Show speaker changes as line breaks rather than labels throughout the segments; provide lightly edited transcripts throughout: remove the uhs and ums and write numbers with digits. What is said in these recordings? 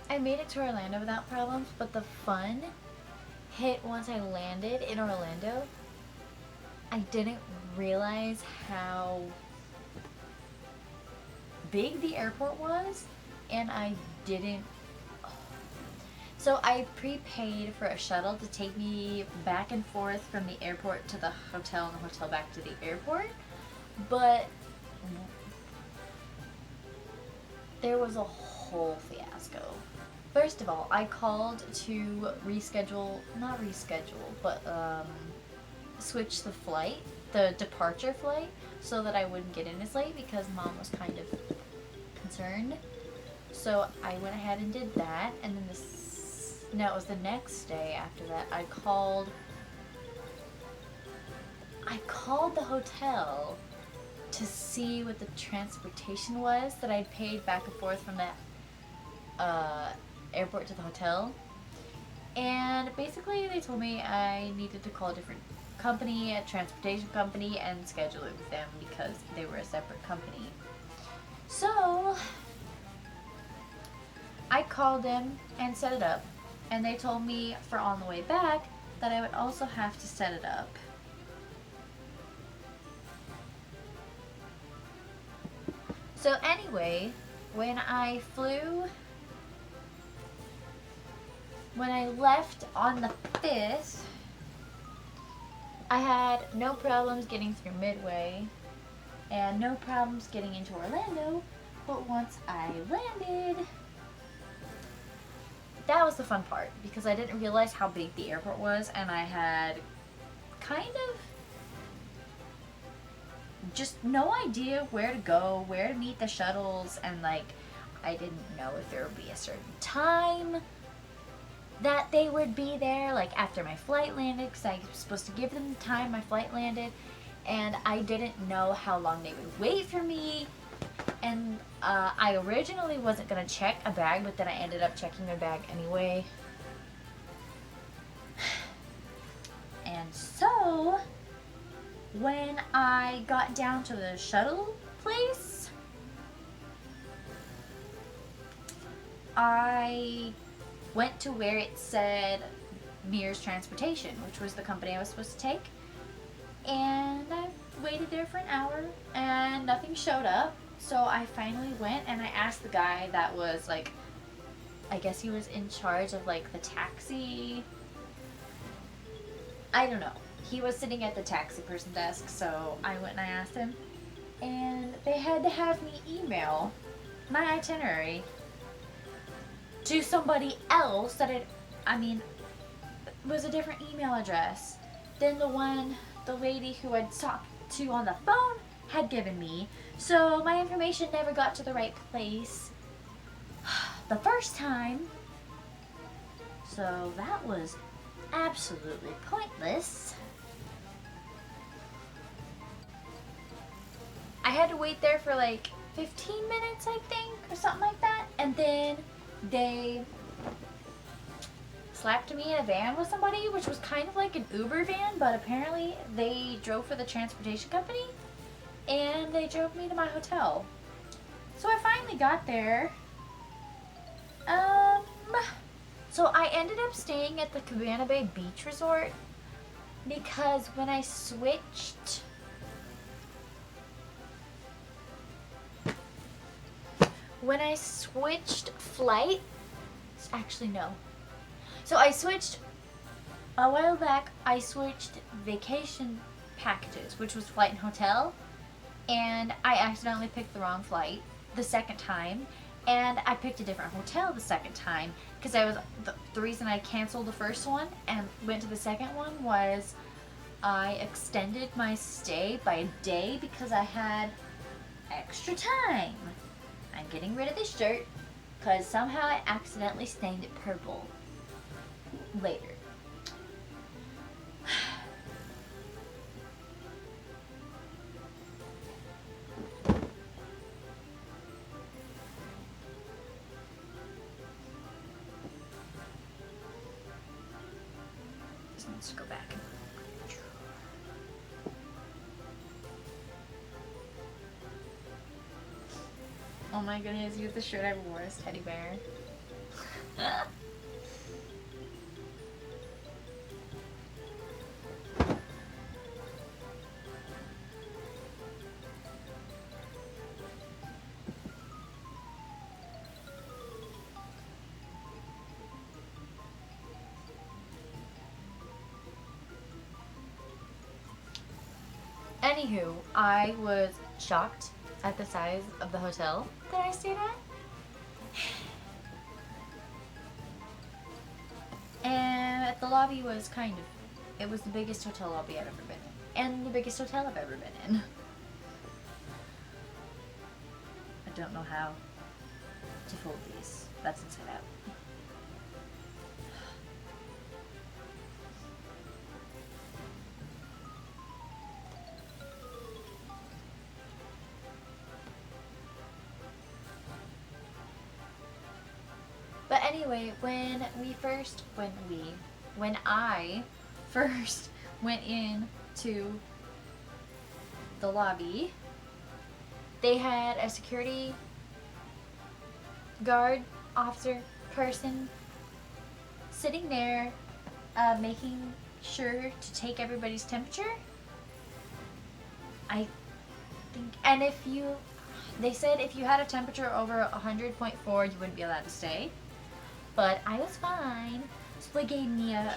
I made it to Orlando without problems, but the fun hit once I landed in Orlando. I didn't realize how big the airport was, and I didn't. So I prepaid for a shuttle to take me back and forth from the airport to the hotel and the hotel back to the airport, but there was a whole fiasco. First of all, I called to reschedule, not reschedule, but switch the flight, the departure flight, so that I wouldn't get in as late because mom was kind of concerned. So I went ahead and did that, and then no, it was the next day after that. I called the hotel to see what the transportation was that I paid back and forth from that airport to the hotel. And basically, they told me I needed to call a different company, a transportation company, and schedule it with them because they were a separate company. So I called them and set it up, and they told me for on the way back that I would also have to set it up. So anyway, when I left on the 5th, I had no problems getting through Midway and no problems getting into Orlando, but once I landed, that was the fun part because I didn't realize how big the airport was, and I had kind of just no idea where to go, where to meet the shuttles, and like I didn't know if there would be a certain time that they would be there, like after my flight landed, because I was supposed to give them the time my flight landed, and I didn't know how long they would wait for me. And I originally wasn't going to check a bag, but then I ended up checking my bag anyway. And so, when I got down to the shuttle place, I went to where it said Mears Transportation, which was the company I was supposed to take. And I waited there for an hour and nothing showed up. So I finally went and I asked the guy that was like, I guess he was in charge of like the taxi. I don't know. He was sitting at the taxi person desk, so I went and I asked him. And they had to have me email my itinerary to somebody else that was a different email address than the lady who I'd talked to on the phone had given me. So my information never got to the right place the first time. So that was absolutely pointless. I had to wait there for like 15 minutes, I think, or something like that. And then they slapped me in a van with somebody, which was kind of like an Uber van, but apparently they drove for the transportation company, and they drove me to my hotel. So I finally got there. So I ended up staying at the Cabana Bay Beach Resort because when I switched flight, actually no. So I switched a while back. I switched vacation packages, which was flight and hotel, and I accidentally picked the wrong flight the second time, and I picked a different hotel the second time because the reason I canceled the first one and went to the second one was I extended my stay by a day because I had extra time. I'm getting rid of this shirt because somehow I accidentally stained it purple later. Let's go back. Oh my goodness, use the shirt I wore as teddy bear. Anywho, I was shocked at the size of the hotel that I stayed at. And at the lobby was it was the biggest hotel lobby I've ever been in. And the biggest hotel I've ever been in. I don't know how to fold these. That's inside out. But anyway, when I first went in to the lobby, they had a security guard officer person sitting there making sure to take everybody's temperature. I think, and they said if you had a temperature over 100.4, you wouldn't be allowed to stay. But I was fine. So they gave me a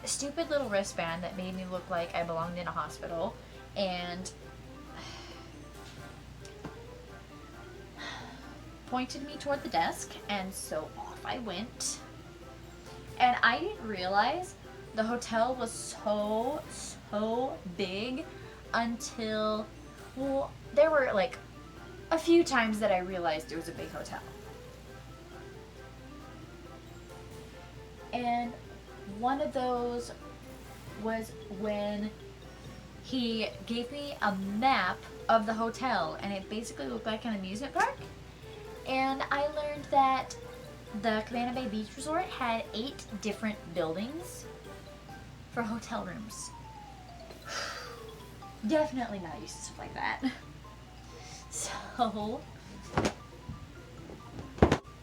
stupid little wristband that made me look like I belonged in a hospital. And pointed me toward the desk. And so off I went. And I didn't realize the hotel was so big until, well, there were like a few times that I realized it was a big hotel. And one of those was when he gave me a map of the hotel, and it basically looked like an amusement park. And I learned that the Cabana Bay Beach Resort had 8 different buildings for hotel rooms. Definitely not used to stuff like that. So,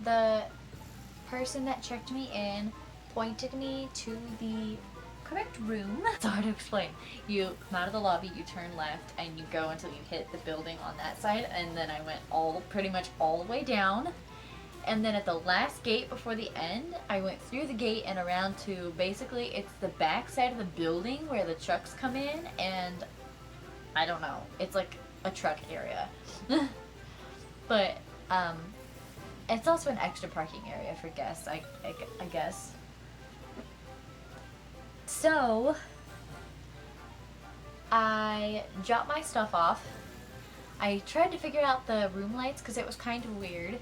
the person that checked me in pointed me to the correct room. It's hard to explain. You come out of the lobby, you turn left, and you go until you hit the building on that side, and then I went pretty much all the way down. And then at the last gate before the end, I went through the gate and around to basically it's the back side of the building where the trucks come in, and I don't know. It's like a truck area. But it's also an extra parking area for guests, I guess. So, I dropped my stuff off. I tried to figure out the room lights because it was kind of weird.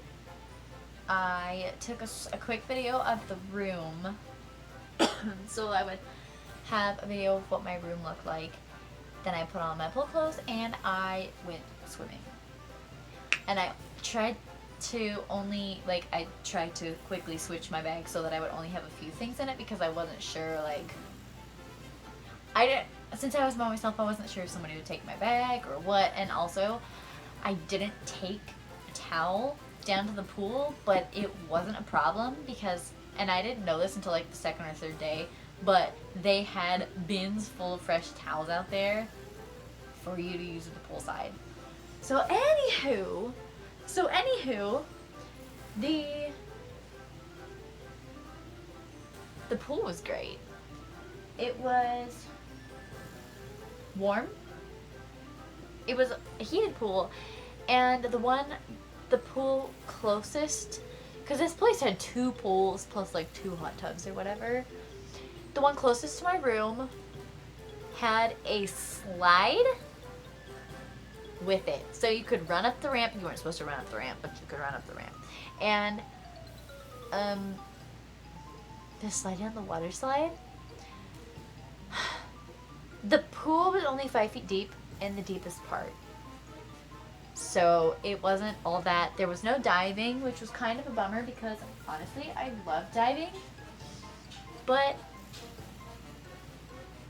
I took a quick video of the room so I would have a video of what my room looked like. Then I put on my pool clothes and I went swimming. And I tried to quickly switch my bag so that I would only have a few things in it because I wasn't sure, since I was by myself, I wasn't sure if somebody would take my bag or what. And also, I didn't take a towel down to the pool, but it wasn't a problem because, and I didn't know this until like the second or third day, but they had bins full of fresh towels out there for you to use at the poolside. So anywho, the pool was great. It was warm. It was a heated pool, and the pool closest, because this place had 2 pools plus like 2 hot tubs or whatever. The one closest to my room had a slide with it. So you could run up the ramp. You weren't supposed to run up the ramp, but you could run up the ramp. And the slide down the water slide. The pool was only 5 feet deep in the deepest part. So it wasn't all that. There was no diving, which was kind of a bummer because honestly, I love diving. But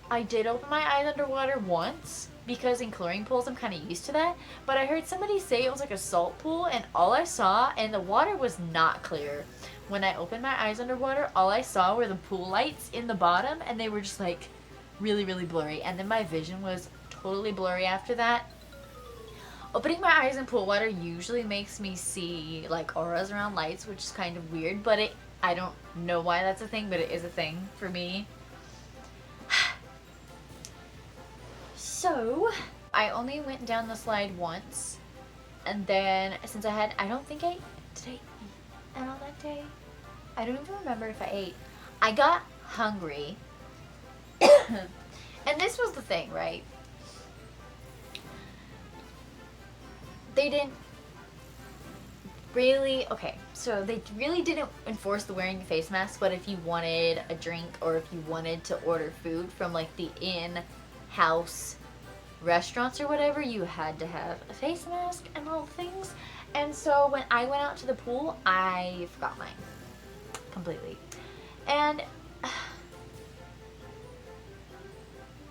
I did open my eyes underwater once because in chlorine pools I'm kind of used to that. But I heard somebody say it was like a salt pool, and all I saw, and the water was not clear. When I opened my eyes underwater, all I saw were the pool lights in the bottom, and they were just like really, really blurry. And then my vision was totally blurry after that. Opening my eyes in pool water usually makes me see like auras around lights, which is kind of weird, but I don't know why that's a thing, but it is a thing for me. So, I only went down the slide once, and then since I don't think did I eat at all that day? I don't even remember if I ate. I got hungry, and this was the thing, right? They didn't really, okay, so they really didn't enforce the wearing a face mask, but if you wanted a drink or if you wanted to order food from like the in-house restaurants or whatever, you had to have a face mask and all the things. And so when I went out to the pool, I forgot mine completely. And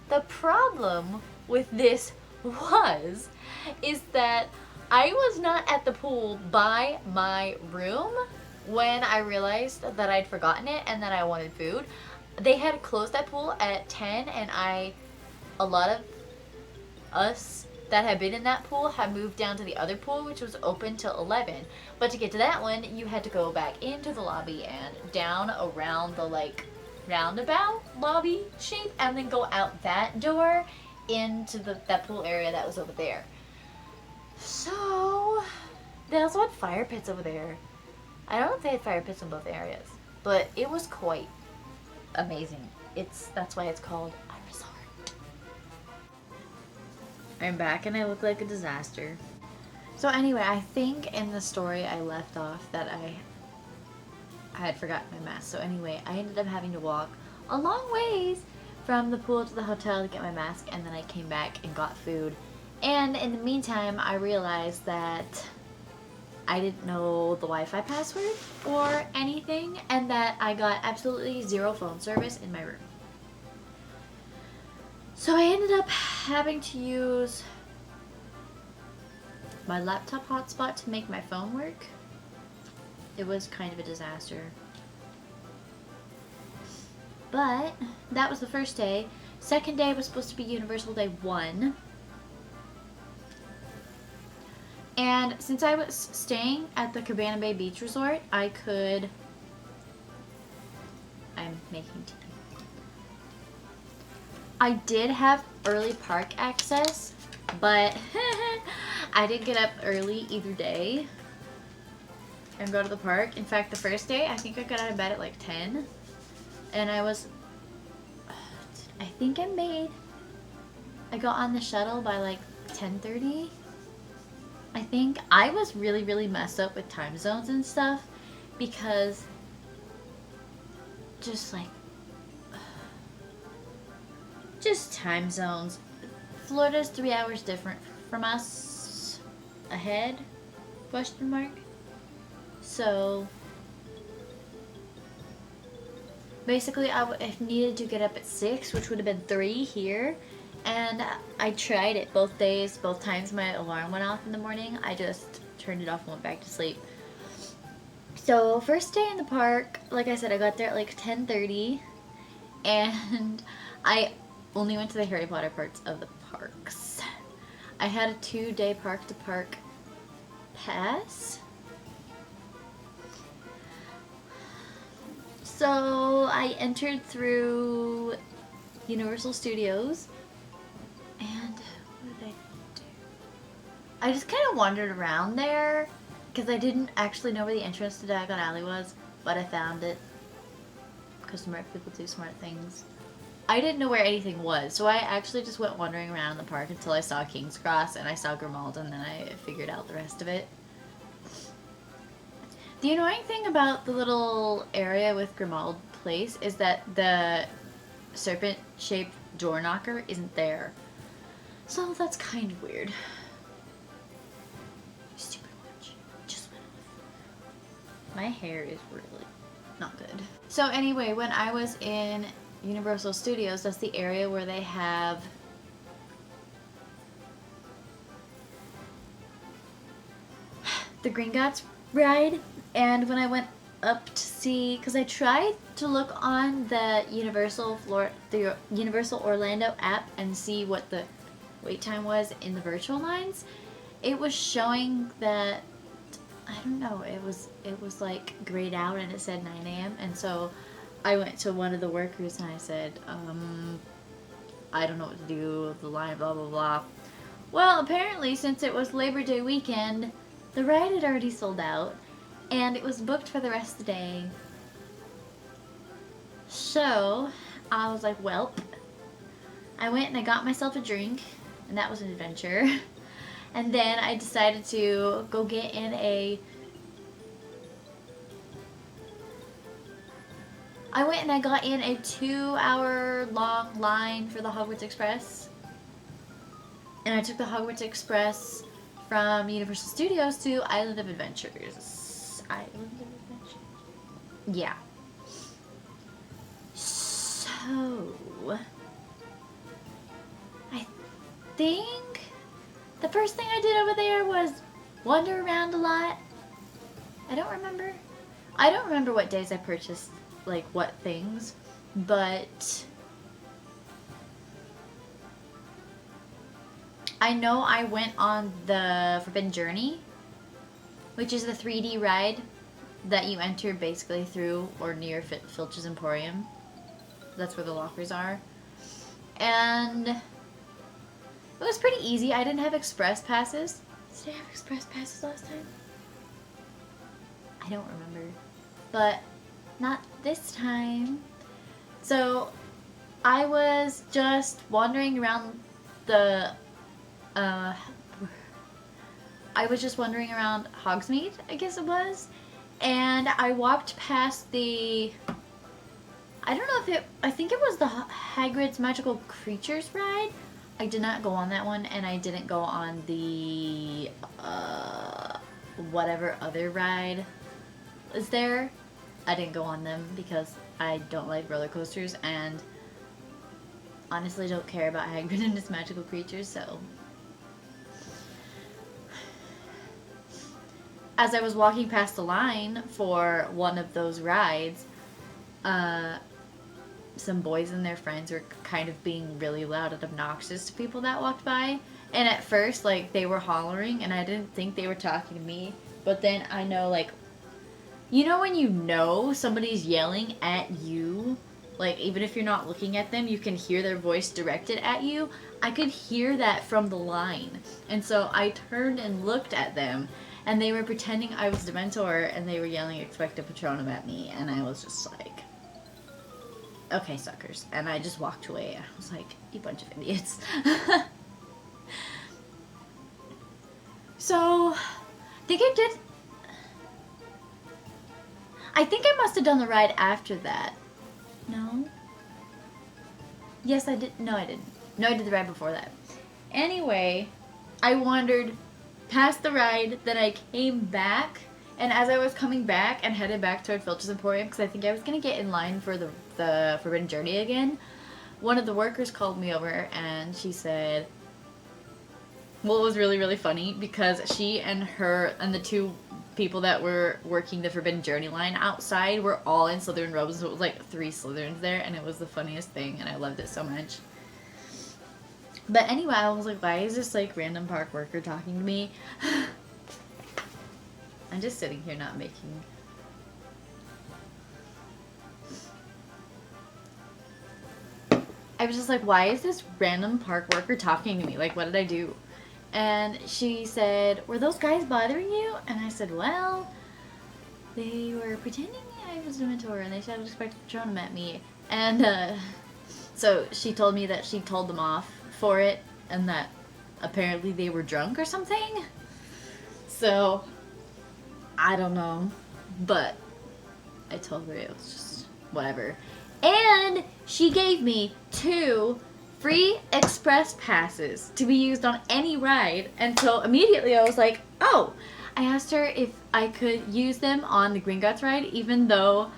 the problem with this is that I was not at the pool by my room when I realized that I'd forgotten it and that I wanted food. They had closed that pool at 10, and a lot of us that had been in that pool had moved down to the other pool, which was open till 11. But to get to that one, you had to go back into the lobby and down around the like roundabout lobby shape, and then go out that door into that pool area that was over there. So they also had fire pits over there. I don't know if they had fire pits in both areas, but it was quite amazing. That's why it's called a resort. I'm back and I look like a disaster. So anyway, I think in the story I left off that I had forgotten my mask. So anyway, I ended up having to walk a long ways from the pool to the hotel to get my mask, and then I came back and got food. And in the meantime, I realized that I didn't know the Wi-Fi password or anything, and that I got absolutely zero phone service in my room. So I ended up having to use my laptop hotspot to make my phone work. It was kind of a disaster. But that was the first day. Second day was supposed to be Universal Day 1. And since I was staying at the Cabana Bay Beach Resort, I'm making tea. I did have early park access, but I didn't get up early either day and go to the park. In fact, the first day, I think I got out of bed at like 10. And I got on the shuttle by like 10:30. I think I was really, really messed up with time zones and stuff, because just time zones. Florida's 3 hours different from us ahead, question mark. So basically I needed to get up at 6, which would have been 3 here. And I tried it both days. Both times my alarm went off in the morning, I just turned it off and went back to sleep. So first day in the park, like I said, I got there at like 10:30, and I only went to the Harry Potter parts of the parks. I had a 2-day park to park pass. So I entered through Universal Studios. And what did I do? I just kind of wandered around there because I didn't actually know where the entrance to Diagon Alley was, but I found it because smart people do smart things. I didn't know where anything was, so I actually just went wandering around in the park until I saw King's Cross and I saw Grimmauld, and then I figured out the rest of it. The annoying thing about the little area with Grimmauld Place is that the serpent-shaped door knocker isn't there. So that's kind of weird. Stupid watch. Just went off. My hair is really not good. So anyway, when I was in Universal Studios, that's the area where they have the Gringotts ride, and when I went up to see, because I tried to look on the Universal Orlando app and see what the wait time was in the virtual lines, it was showing that, I don't know, it was like grayed out and it said 9 a.m. and so I went to one of the workers and I said, I don't know what to do, the line, blah blah blah. Well, apparently since it was Labor Day weekend, the ride had already sold out and it was booked for the rest of the day. So I was like, welp. I went and I got myself a drink, and that was an adventure. And then I decided to go get in I went and I got in a 2-hour long line for the Hogwarts Express. And I took the Hogwarts Express from Universal Studios to Island of Adventures. Island of Adventures? Yeah. So, I think the first thing I did over there was wander around a lot. I don't remember what days I purchased, like, what things, but I know I went on the Forbidden Journey, which is the 3D ride that you enter basically through or near Filch's Emporium. That's where the lockers are. And it was pretty easy. I didn't have express passes. Did I have express passes last time? I don't remember. But not this time. So I was just wandering around Hogsmeade, I guess it was. And I walked past I think it was the Hagrid's Magical Creatures ride. I did not go on that one, and I didn't go on the, whatever other ride is there. I didn't go on them because I don't like roller coasters, and honestly don't care about Hagrid and his magical creatures, so. As I was walking past the line for one of those rides, some boys and their friends were kind of being really loud and obnoxious to people that walked by. And at first, like, they were hollering, and I didn't think they were talking to me. But then I know, like, you know when you know somebody's yelling at you? Like, even if you're not looking at them, you can hear their voice directed at you. I could hear that from the line. And so I turned and looked at them, and they were pretending I was Dementor, and they were yelling Expecto Patronum at me. And I was just like, okay, suckers. And I just walked away. I was like, you bunch of idiots. So, I think I must have done the ride after that. No? Yes, I did. No, I didn't. No, I did the ride before that. Anyway, I wandered past the ride, then I came back, and as I was coming back and headed back toward Filch's Emporium, because I think I was going to get in line for the Forbidden Journey again, one of the workers called me over, and she said, well, it was really, really funny, because she and the two people that were working the Forbidden Journey line outside were all in Slytherin robes, so it was like 3 Slytherins there, and it was the funniest thing, and I loved it so much. But anyway, I was like, why is this, like, random park worker talking to me? I'm just sitting here not making... I was just like, why is this random park worker talking to me? Like, what did I do? And she said, were those guys bothering you? And I said, well, they were pretending I was a Dementor, and they said I was Expecto Patronum at me. And, so she told me that she told them off for it, and that apparently they were drunk or something. So, I don't know. But I told her it was just whatever. And she gave me 2 free express passes to be used on any ride. And so immediately I was like, oh. I asked her if I could use them on the Gringotts ride, even though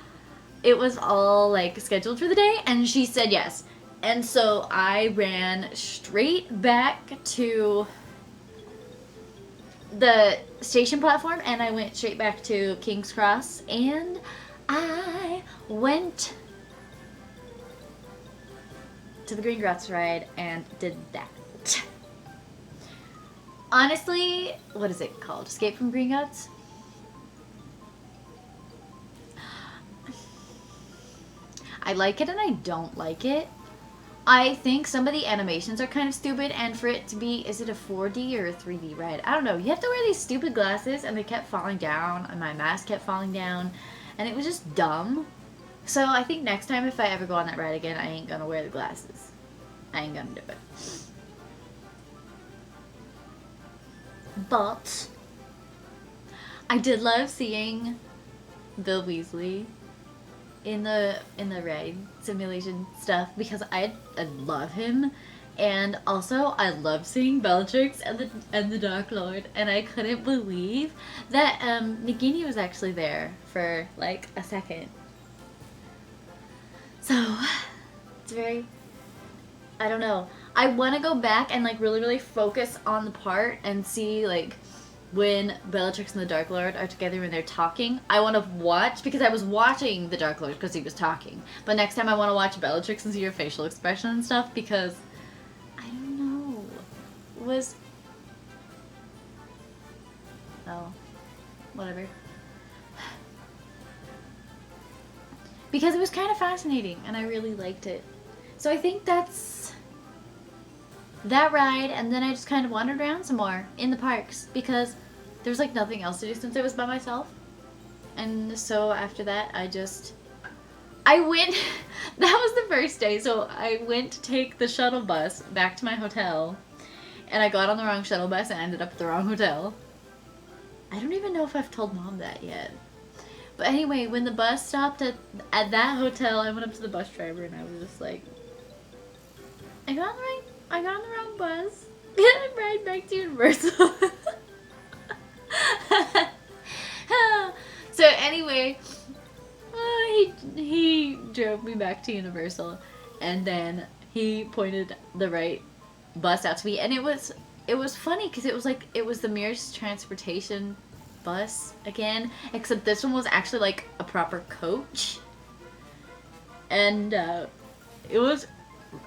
it was all, like, scheduled for the day. And she said yes. And so I ran straight back to the station platform, and I went straight back to King's Cross, and I went to the Gringotts ride and did that. Honestly, what is it called? Escape from Gringotts? I like it and I don't like it. I think some of the animations are kind of stupid, and for it to be, is it a 4D or a 3D ride? I don't know. You have to wear these stupid glasses, and they kept falling down, and my mask kept falling down, and it was just dumb. So I think next time if I ever go on that ride again, I ain't gonna wear the glasses. I ain't gonna do it. But I did love seeing Bill Weasley in the ride simulation stuff, because I love him, and also I love seeing Bellatrix and the Dark Lord, and I couldn't believe that Nagini was actually there for like a second. So it's very, I don't know. I want to go back and like really focus on the part and see like when Bellatrix and the Dark Lord are together when they're talking. I want to watch, because I was watching the Dark Lord because he was talking. But next time I want to watch Bellatrix and see her facial expression and stuff, because I don't know. Oh, whatever. Because it was kind of fascinating and I really liked it. So I think that's that ride, and then I just kind of wandered around some more in the parks because there was like nothing else to do since I was by myself. And so after that I went that was the first day, so I went to take the shuttle bus back to my hotel, and I got on the wrong shuttle bus and ended up at the wrong hotel. I don't even know if I've told Mom that yet. But anyway, when the bus stopped at that hotel, I went up to the bus driver and I was just like, I got on the wrong bus. I'm riding back to Universal. So anyway, he drove me back to Universal, and then he pointed the right bus out to me, and it was funny because it was the Mears Transportation bus again, except this one was actually like a proper coach, and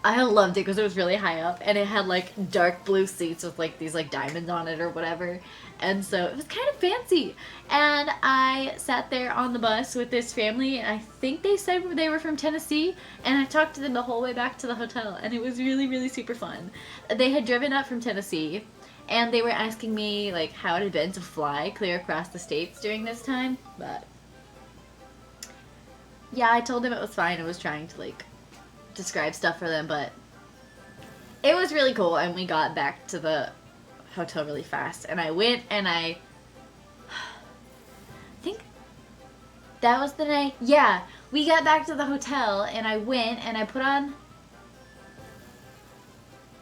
I loved it because it was really high up, and it had like dark blue seats with like these like diamonds on it or whatever, and so it was kind of fancy. And I sat there on the bus with this family, and I think they said they were from Tennessee, and I talked to them the whole way back to the hotel, and it was really super fun. They had driven up from Tennessee, and they were asking me like how it had been to fly clear across the states during this time, but yeah, I told them it was fine. I was trying to like describe stuff for them, but it was really cool, and we got back to the hotel really fast, and I went and I think that was the night. Yeah, we got back to the hotel, and I went and I put on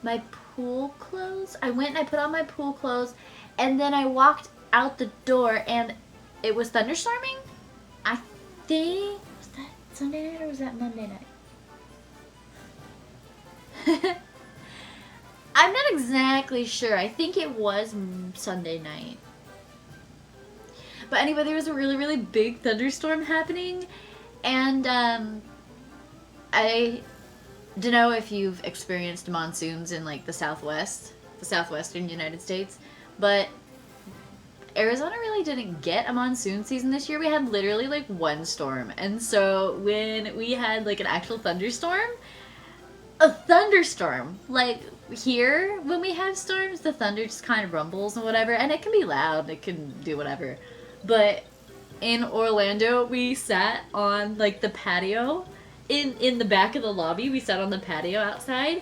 my pool clothes. I went and I put on my pool clothes, and then I walked out the door, and it was thunderstorming. I think, was that Sunday night or was that Monday night? I'm not exactly sure. I think it was Sunday night. But anyway, there was a really big thunderstorm happening, and I don't know if you've experienced monsoons in like the southwestern United States, but Arizona really didn't get a monsoon season this year. We had literally like one storm, and so when we had like an actual thunderstorm, like here when we have storms, the thunder just kind of rumbles and whatever, and it can be loud, it can do whatever. But in Orlando, we sat on like the patio in the back of the lobby. We sat on the patio outside,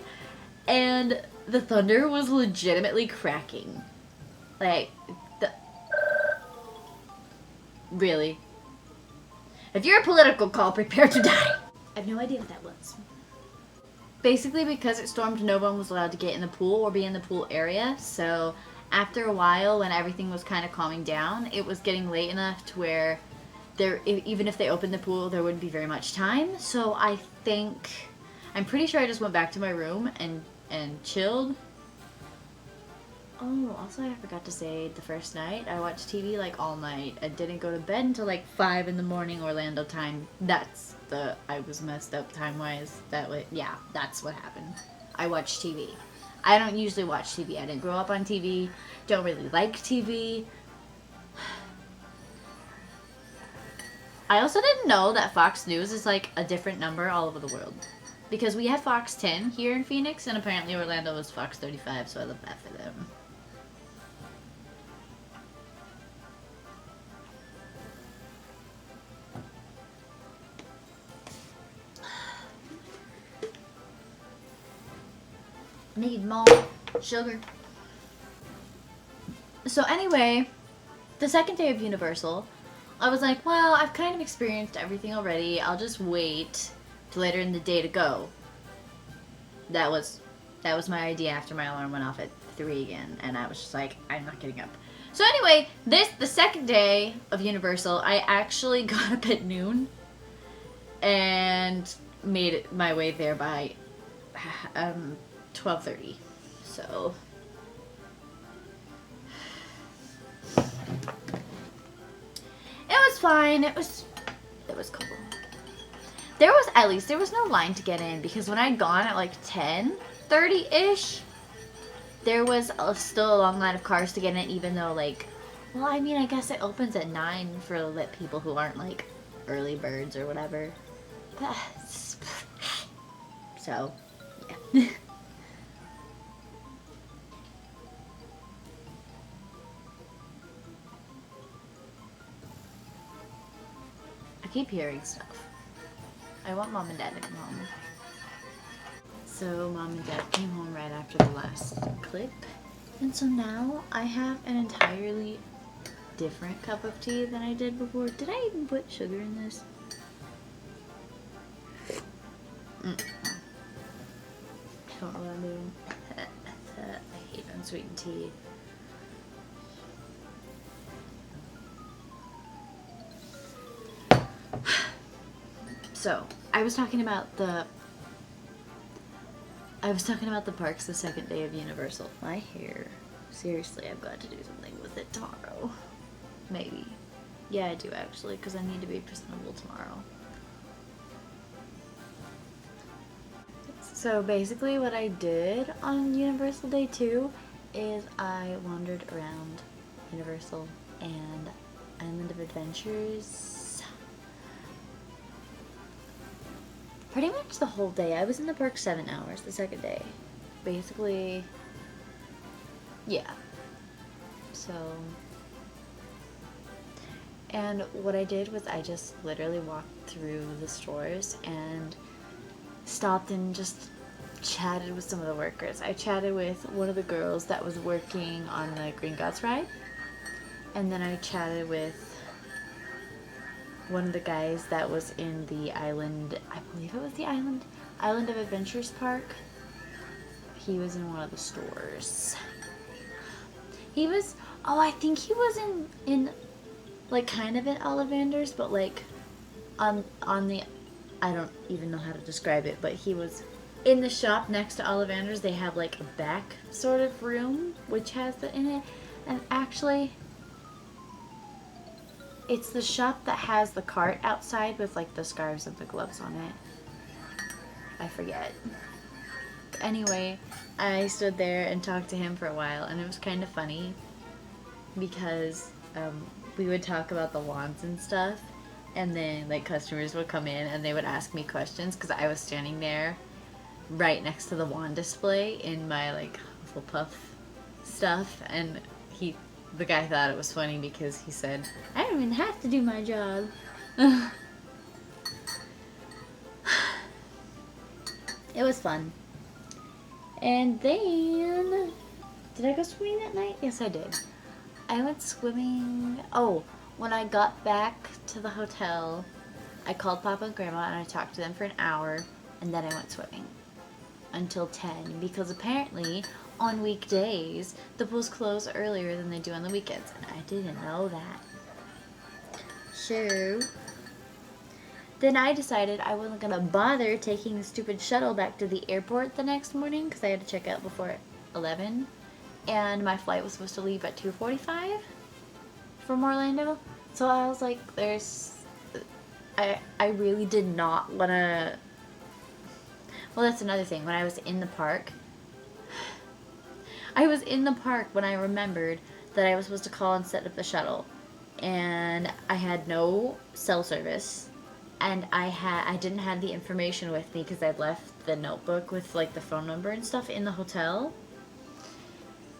and the thunder was legitimately cracking. Like really. If you're a political call, prepare to die. I have no idea what that was. Basically, because it stormed, no one was allowed to get in the pool or be in the pool area. So after a while, when everything was kind of calming down, it was getting late enough to where even if they opened the pool, there wouldn't be very much time. So I'm pretty sure I just went back to my room and chilled. Oh, also I forgot to say, the first night I watched TV like all night. I didn't go to bed until like 5 in the morning Orlando time. I was messed up time wise. Yeah, that's what happened. I watched TV. I don't usually watch TV. I didn't grow up on TV. Don't really like TV. I also didn't know that Fox News is like a different number all over the world. Because we have Fox 10 here in Phoenix, and apparently Orlando is Fox 35, so I love that for them. Need more sugar. So anyway, the second day of Universal, I was like, well, I've kind of experienced everything already. I'll just wait till later in the day to go. That was my idea after my alarm went off at 3 again, and I was just like, I'm not getting up. So anyway, the second day of Universal, I actually got up at noon and made my way there by 12:30. So it was fine. It was cool. There was no line to get in, because when I'd gone at like 10:30-ish, there was still a long line of cars to get in, even though, like, well, I mean, I guess it opens at 9 for lit people who aren't like early birds or whatever. So, yeah. I keep hearing stuff. I want Mom and Dad to come home. So Mom and Dad came home right after the last clip. And so now I have an entirely different cup of tea than I did before. Did I even put sugar in this? I don't know what I'm doing. I hate unsweetened tea. So, I was talking about the parks the second day of Universal. My hair. Seriously, I've got to do something with it tomorrow. Maybe. Yeah, I do actually, because I need to be presentable tomorrow. So basically what I did on Universal Day 2 is I wandered around Universal and Island of Adventures pretty much the whole day. I was in the park 7 hours the second day. Basically, yeah. So, and what I did was I just literally walked through the stores and stopped and just chatted with some of the workers. I chatted with one of the girls that was working on the Gringotts ride, and then I chatted with one of the guys that was in the island, I believe it was the Island of Adventures park. He was in one of the stores. He was, oh, I think he was in like kind of in Ollivanders, but like on the, I don't even know how to describe it, but he was in the shop next to Ollivanders. They have like a back sort of room which has the in it, and actually it's the shop that has the cart outside with like the scarves and the gloves on it. I forget. Anyway, I stood there and talked to him for a while, and it was kind of funny because we would talk about the wands and stuff, and then like customers would come in and they would ask me questions because I was standing there right next to the wand display in my like Hufflepuff stuff, and the guy thought it was funny because he said, I don't even have to do my job. It was fun. And then, did I go swimming that night? Yes, I did. I went swimming, when I got back to the hotel, I called Papa and Grandma and I talked to them for an hour, and then I went swimming until 10, because apparently on weekdays the pools close earlier than they do on the weekends, and I didn't know that. So then I decided I wasn't gonna bother taking the stupid shuttle back to the airport the next morning because I had to check out before 11, and my flight was supposed to leave at 2:45 from Orlando. So I was like, I really did not want to. Well, that's another thing. When I was in the park, when I remembered that I was supposed to call and set up the shuttle, and I had no cell service, and I didn't have the information with me because I'd left the notebook with like the phone number and stuff in the hotel.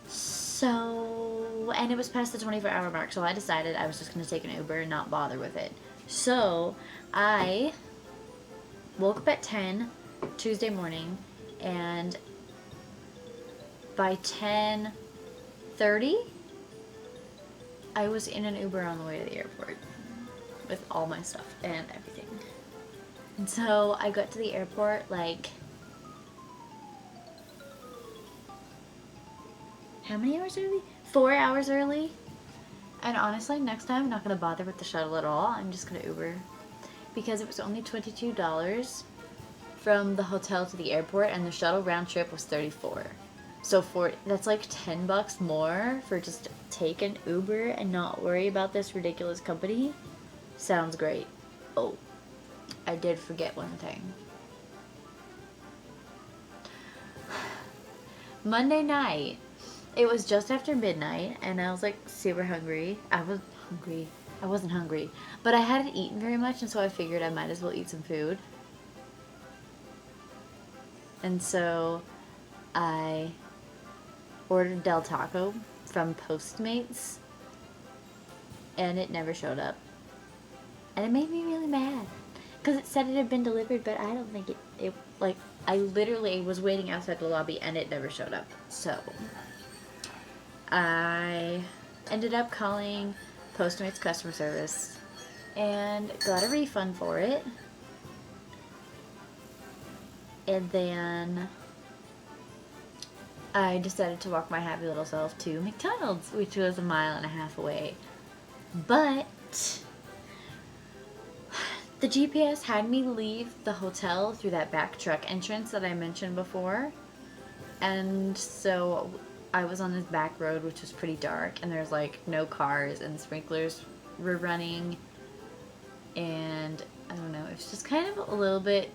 So, and it was past the 24-hour mark, so I decided I was just going to take an Uber and not bother with it. So, I woke up at 10 Tuesday morning, and by 10:30, I was in an Uber on the way to the airport with all my stuff and everything. And so I got to the airport like, how many hours early? 4 hours early. And honestly, next time I'm not going to bother with the shuttle at all. I'm just going to Uber. Because it was only $22 from the hotel to the airport, and the shuttle round trip was $34. So that's like $10 more for just take an Uber and not worry about this ridiculous company. Sounds great. Oh, I did forget one thing. Monday night, it was just after midnight, and I was like super hungry. I wasn't hungry, but I hadn't eaten very much, and so I figured I might as well eat some food. And so I ordered Del Taco from Postmates, and it never showed up. And it made me really mad, because it said it had been delivered, but I don't think it like, I literally was waiting outside the lobby, and it never showed up. So I ended up calling Postmates customer service and got a refund for it. And then I decided to walk my happy little self to McDonald's, which was 1.5 miles away. But the GPS had me leave the hotel through that back truck entrance that I mentioned before. And so I was on this back road, which was pretty dark, and there's like no cars, and sprinklers were running, and I don't know, it's just kind of a little bit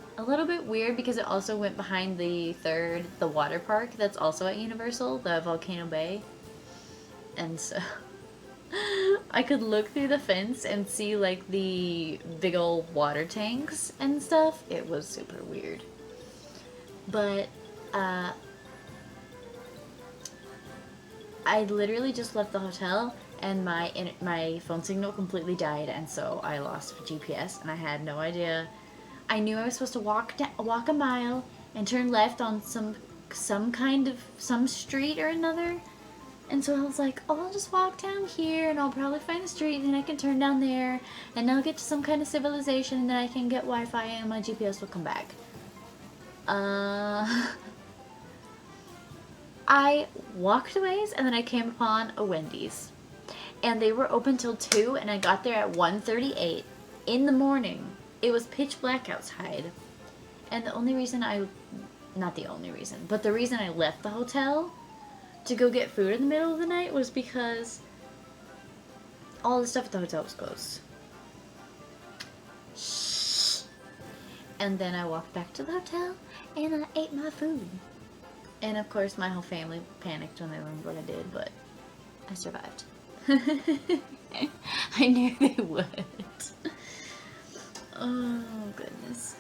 weird, because it also went behind the water park that's also at Universal, the Volcano Bay. And so I could look through the fence and see like the big old water tanks and stuff. It was super weird. But I literally just left the hotel, and my phone signal completely died, and so I lost GPS, and I had no idea. I knew I was supposed to walk 1 mile and turn left on some street or another, and so I was like, oh, I'll just walk down here, and I'll probably find a street, and then I can turn down there, and I'll get to some kind of civilization, and then I can get Wi-Fi, and my GPS will come back. I walked a ways, and then I came upon a Wendy's. And they were open till 2, and I got there at 1:38 in the morning. It was pitch black outside. And the reason I left the hotel to go get food in the middle of the night was because all the stuff at the hotel was closed. And then I walked back to the hotel, and I ate my food. And of course, my whole family panicked when they learned what I did, but I survived. I knew they would. Oh, goodness.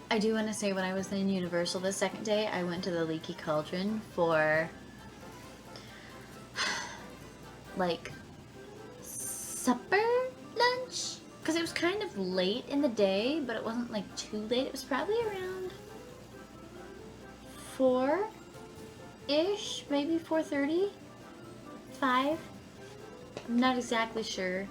I do want to say, when I was in Universal the second day, I went to the Leaky Cauldron for like supper, lunch, because it was kind of late in the day, but it wasn't like too late. It was probably around 4-ish, maybe 4:30, 5. I'm not exactly sure,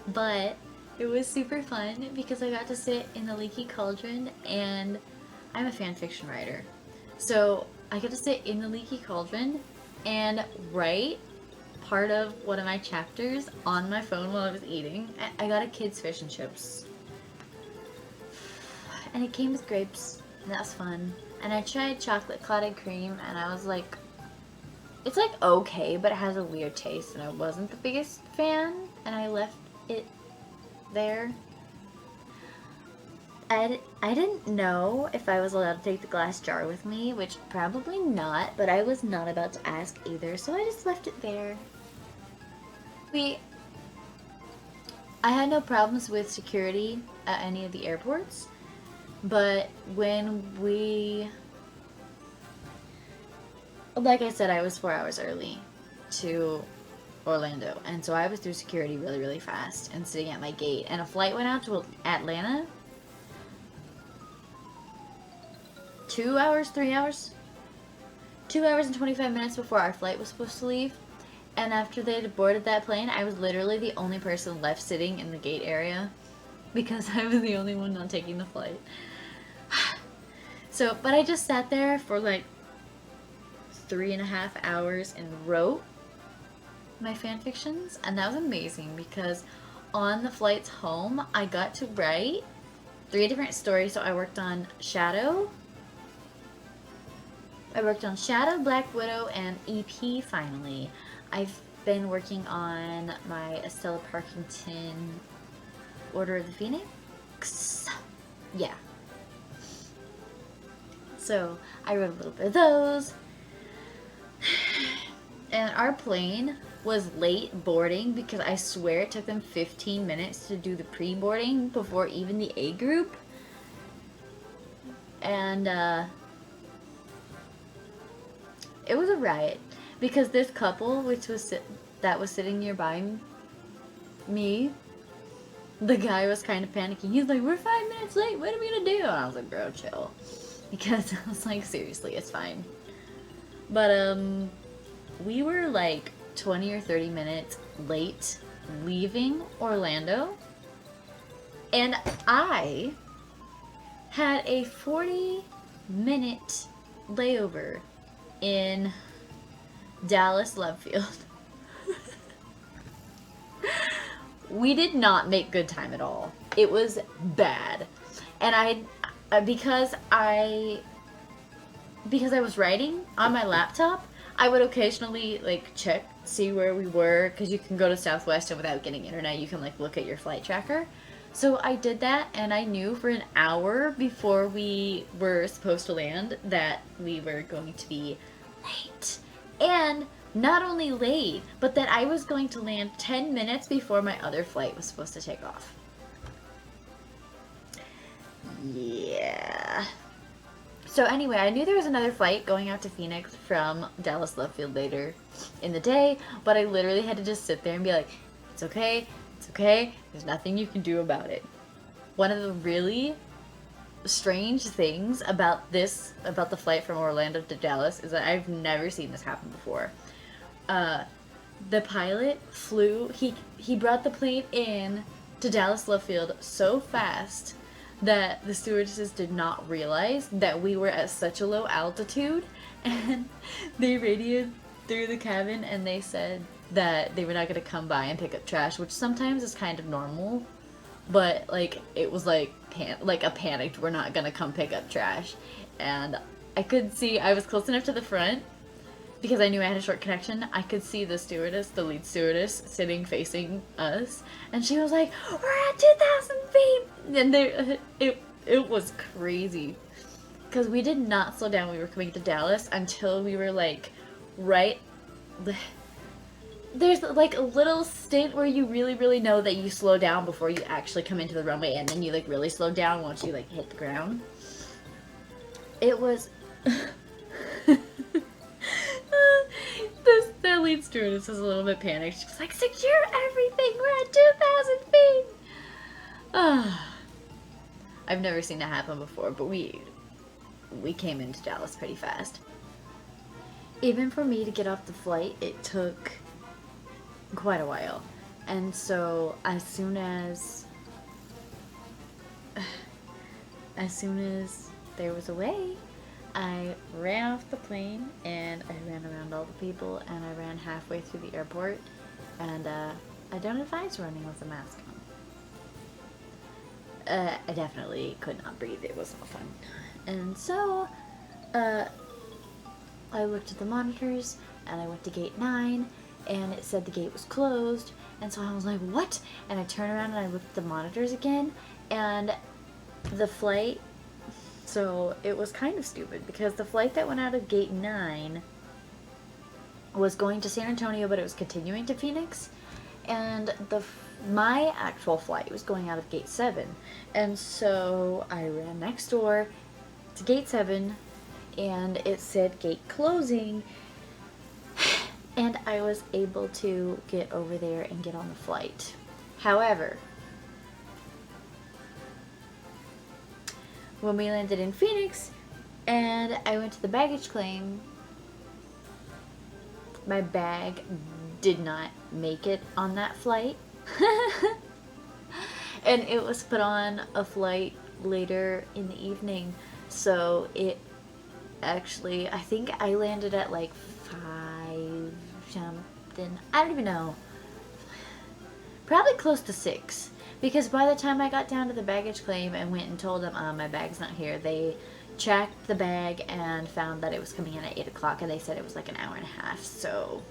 but it was super fun because I got to sit in the Leaky Cauldron, and I'm a fan fiction writer, so I got to sit in the Leaky Cauldron, and right part of one of my chapters on my phone while I was eating. I got a kid's fish and chips. And it came with grapes, and that was fun. And I tried chocolate clotted cream, and I was like, it's like okay, but it has a weird taste, and I wasn't the biggest fan, and I left it there. I didn't know if I was allowed to take the glass jar with me, which probably not, but I was not about to ask either, so I just left it there. I had no problems with security at any of the airports, but when like I said, I was 4 hours early to Orlando, and so I was through security really, really fast and sitting at my gate, and a flight went out to Atlanta 2 hours, 3 hours? 2 hours and 25 minutes before our flight was supposed to leave. And after they had boarded that plane, I was literally the only person left sitting in the gate area because I was the only one not taking the flight. So, but I just sat there for like 3.5 hours and wrote my fan fictions, and that was amazing because on the flights home, I got to write 3 different stories. So I worked on Shadow, Black Widow, and EP finally. I've been working on my Estella Parkington Order of the Phoenix. Yeah. So I wrote a little bit of those. And our plane was late boarding because I swear it took them 15 minutes to do the pre-boarding before even the A group. And it was a riot because this couple, that was sitting nearby me, the guy was kind of panicking. He's like, "We're 5 minutes late. What are we gonna do?" And I was like, "Bro, chill," because I was like, seriously, it's fine. But we were like 20 or 30 minutes late leaving Orlando, and I had a 40-minute layover in Dallas Love Field. We did not make good time at all. It was bad. And because I was writing on my laptop, I would occasionally like see where we were, because you can go to Southwest and without getting internet you can like look at your flight tracker. So I did that, and I knew for an hour before we were supposed to land that we were going to be late. And not only late, but that I was going to land 10 minutes before my other flight was supposed to take off. Yeah. So anyway, I knew there was another flight going out to Phoenix from Dallas Love Field later in the day, but I literally had to just sit there and be like, it's okay, there's nothing you can do about it. One of the really strange things about the flight from Orlando to Dallas is that I've never seen this happen before. The pilot flew, he brought the plane in to Dallas Love Field so fast that the stewardesses did not realize that we were at such a low altitude, and they radioed through the cabin and they said that they were not going to come by and pick up trash, which sometimes is kind of normal, but like it was like a panicked, we're not going to come pick up trash. And I could see, I was close enough to the front because I knew I had a short connection. I could see the stewardess, the lead stewardess, sitting facing us, and she was like, "We're at 2,000 feet!" And it was crazy because we did not slow down when we were coming to Dallas until we were like there's like a little stint where you really, really know that you slow down before you actually come into the runway, and then you like really slow down once you like hit the ground. It was the lead stewardess was a little bit panicked. She was like, "Secure everything, we're at 2,000 feet." I've never seen that happen before, but we came into Dallas pretty fast. Even for me to get off the flight, it took quite a while. And so as soon as there was a way,
I ran off the plane and I ran around all the people and I ran halfway through the airport, and I don't advise running with a mask on. I definitely could not breathe. It was not fun. And so uh, I looked at the monitors and I went to gate 9 and it said the gate was closed, and so I was like, what? And I turned around and I looked at the monitors again, and the flight, so it was kind of stupid because the flight that went out of gate 9 was going to San Antonio, but it was continuing to Phoenix, and my actual flight was going out of gate 7. And so I ran next door to gate 7 and it said gate closing, and I was able to get over there and get on the flight. However, when we landed in Phoenix and I went to the baggage claim, my bag did not make it on that flight. And it was put on a flight later in the evening, so it actually, I think I landed at like 5 something, I don't even know, probably close to 6, because by the time I got down to the baggage claim and went and told them my bag's not here, they checked the bag and found that it was coming in at 8 o'clock, and they said it was like an hour and a half, so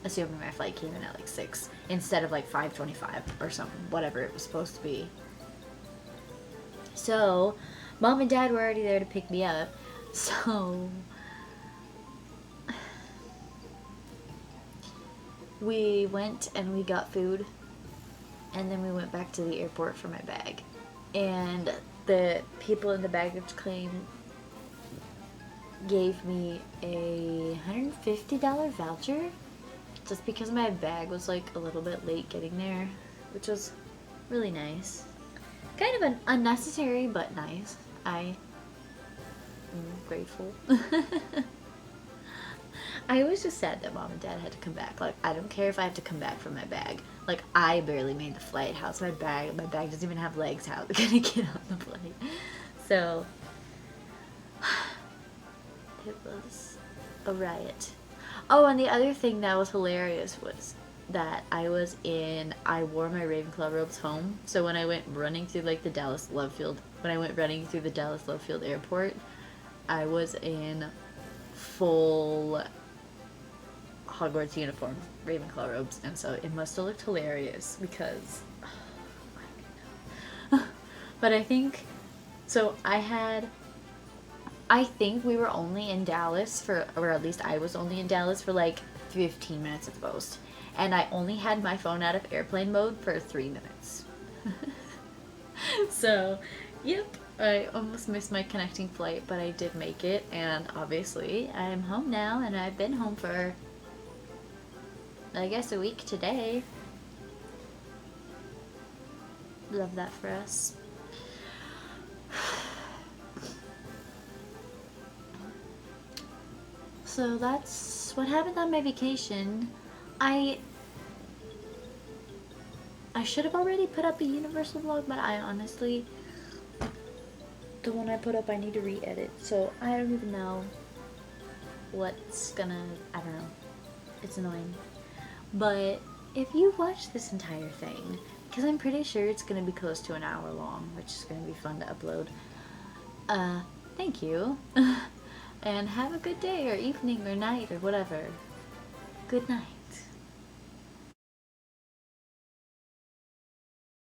assuming my flight came in at like 6 instead of like 5:25 or something, whatever it was supposed to be. So Mom and Dad were already there to pick me up, so we went and we got food, and then we went back to the airport for my bag. And the people in the baggage claim gave me a $150 voucher just because my bag was like a little bit late getting there, which was really nice. Kind of an unnecessary, but nice. I am grateful. I was just sad that Mom and Dad had to come back. Like, I don't care if I have to come back for my bag. Like, I barely made the flight. How's my bag? My bag doesn't even have legs. How am I gonna get on the plane? So, it was a riot. Oh, and the other thing that was hilarious was that I wore my Ravenclaw robes home. So when I went running through like the Dallas Love Field airport, I was in full Hogwarts uniform, Ravenclaw robes, and so it must have looked hilarious because, but I think we were only in Dallas or at least I was only in Dallas for like 15 minutes at the most, and I only had my phone out of airplane mode for 3 minutes. So, yep, I almost missed my connecting flight, but I did make it, and obviously I'm home now, and I've been home for, I guess, a week today. Love that for us. So that's what happened on my vacation. I should have already put up a Universal vlog, but I honestly, the one I put up I need to re-edit, so I don't even know what's gonna, I don't know, it's annoying. But if you watch this entire thing, because I'm pretty sure it's gonna be close to an hour long, which is gonna be fun to upload, thank you. And have a good day or evening or night or whatever. Good night.